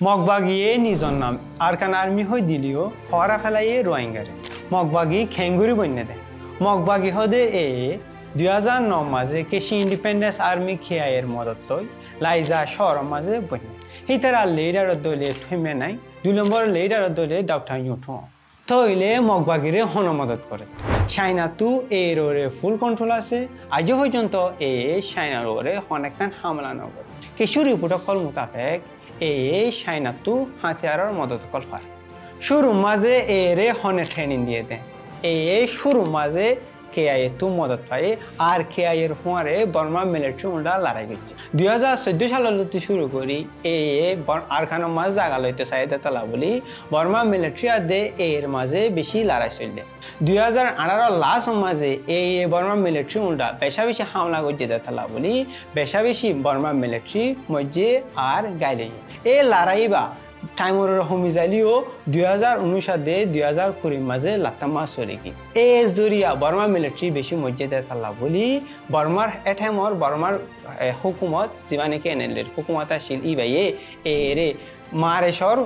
মগবাগিয়ে নিজর নাম আরকান আর্মি হয়ে দিলিও ফরা ফেলাইয়ে রোহিঙ্গারে মগবাগি খেঙ্গুরি বন্যে দেয় মগবাগি হদে 2009 মাঝে কেশি ইন্ডিপেন্ডেন্স আর্মি খেয়াইয়ের মদত তৈ লাইজা শহর মাঝে বন্যে হিতারা লিডার দলে থেমে নাই 2 নম্বর লিডার দলে ডাক্তার ইউঠো তৈলে মগবাগিরে হন মদত করে চাইনা তু এর ওরে ফুল কন্ট্রোল আছে আজ পর্যন্ত চাইনার ওরে অনেকখান হামলা নগর কিছু রিপোর্ট কল মোতাবেক চাইনা তু হাতিয়ারের মদত কল পার শুরু মাঝে এরে হনে ট্রেনিং দিয়ে দেয় শুরু মাঝে কেআইএ তু মদত পায় আর কেআইএর ফোয়ারে বর্মা মিলিটারি উল্টা লড়াই করছে 2014 সালে শুরু করি আরখানোর মাঝ জায়গা লইতে চাই দেতলা বলি বর্মা মিলিটারি আদে এর মাঝে বেশি লড়াই চললে 2018 লাস্ট মাঝে বর্মা মিলিটারি উল্টা বেশা বেশি হামলা করছে দেতলা বলি বেশা বেশি বর্মা মিলিটারি মধ্যে আর গাইলে লড়াই বা টাইমর হমি যাইলিও 2019 সালে 2020 মাঝে লাতামা চলে কি জরিয়া বর্মা মিলিটারি বেশি মর্যাদা থাকলা বলি বর্মার এঠামর বর্মার হুকুমত জীবানিকে এনেলের হুকুমত আসিল ইবাইয়ে এরে মারেশর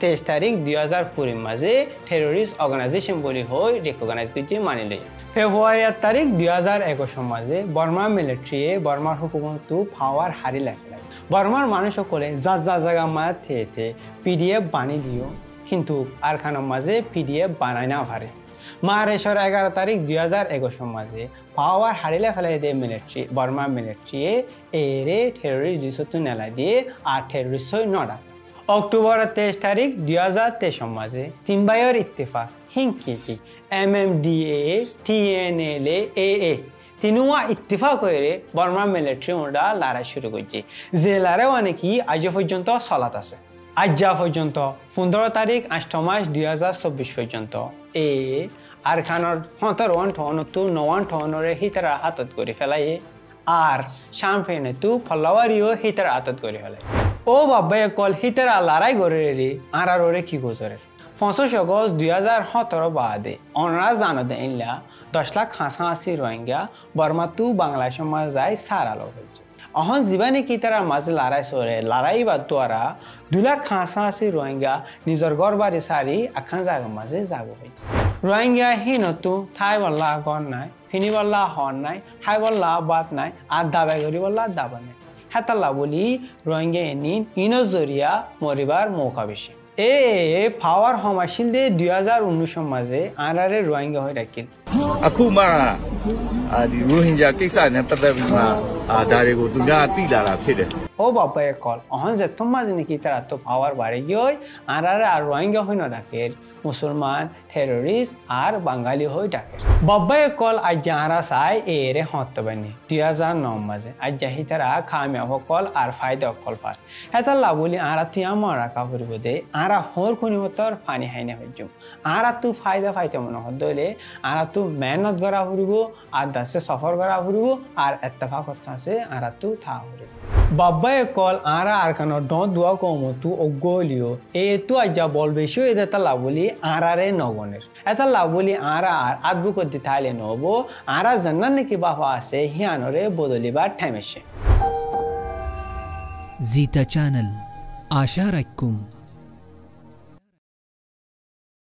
23 তারিখ 2020 মাঝে টেরোরিস্ট অর্গানাইজেশন বলি হয়ে রেকগনাইজ করছে মানিলে ফেব্রুয়ারি 8 তারিখ 2021 মাঝে বর্মা মিলিটারি বর্মার হুকুমত পাওয়ার হারি লাগে বর্মার মানুষ সকলে যা যা জায়গা মাঝে থেকে পিডিএফ বানিয়ে দিও কিন্তু আরখানোর মাঝে পিডিএফ বানায় না পারে মারেশর 11 তারিখ 2021 মাঝে পাওয়ার হারিলে ফেলাই দিয়ে মিলিটারি বর্মা মিলিটারি এরে টেরোরিস্ট নেলা দিয়ে আর টেরোরিস্ট নডা অক্টোবর 23 তারিখ 2023 মাঝে তিনবাইয়ের Ittefaq হিংকি MMDA TNLA AA Tinua Ittefaq করে বর্মা মিলিটারি উল্টা লড়াই শুরু করছে যে লড়াই অনেকই আজ পর্যন্ত চলাত আছে আজ পর্যন্ত 15 তারিখ 8 মাস 2024 পর্যন্ত আরখানোর 17 টন তো 9 টনরে হিতারা হাতত করে ফেলাই আর শামফেনে তো ফলাওয়ারিও হিতারা হাতত করে ফেলাই ও বাবা কল হিতারা লড়াই করে রে আর ওরে কি গোজরে 25 আগস্ট 2017 বাদে অনরা জানা দেইলা 10 লাখ হাসাহাসি রোহিঙ্গা বর্মা তু বাংলাদেশের মাঝে যায় সারালো হয়েছে অহন জীবানে কি তারা মাঝে লড়াই সরে লড়াই বা দ্বারা 2 লাখ হাসাহাসি রোহিঙ্গা নিজের ঘর বাড়ি সারি আখান জায়গা মাঝে যাব হয়েছে রোহিঙ্গা হিনতু থাই বল্লা ঘর নাই ফিনি বল্লা হর নাই হাই বল্লা বাত নাই আর দাবাই করি বল্লা দাবা নাই হেতাল্লা বলি রোহিঙ্গা এনিন ইনজ জরিয়া মরিবার মৌকা বেশি পাওয়ার হমাশিল দে 2019 মাঝে আরারে রোহিঙ্গা হয়ে রাখিলအခုမှဒီရိုဟင်ဂျာကိစ္စနဲ့ပတ်သက်ပြီးမှဒါတွေကိုသူများသိလာတာဖြစ်တယ် ও বাবা কল অহন যে তোমা জানি কি তারা তো পাওয়ার বাড়ি গই আরারে আর রোহিঙ্গা হই না ডাকের মুসলমান টেরোরিস্ট আর বাঙালি হই ডাকের বাবা কল আজ যারা চাই এরে হতে বানি 2009 মাঝে আজ যাহি তারা কামিয়াব কল আর ফায়দা কল পার হেতা লাবলি আরা তুই আমার রাখা করিব দে আরা ফোর কোনি মতর পানি হাইনা হইজুম আরা তু ফায়দা ফাইতে মনে হদলে আরা তু মেহনত করা করিব আর দাসে সফর করা করিব আর ইত্তেফাক করতে আছে আরা তু থা করিব বাবা কল আরা আর কানো ডন দুয়া কমো তু অগলিও তু আজা বল বেশি এটা লাবলি আরারে নগনের এটা লাবলি আরা আর আদবু করতে থাইলে নব আরা জান্নান নাকি বাবা আছে হিয়ানরে বদলিবার টাইম এসে জিতা চ্যানেল আশা রাখুম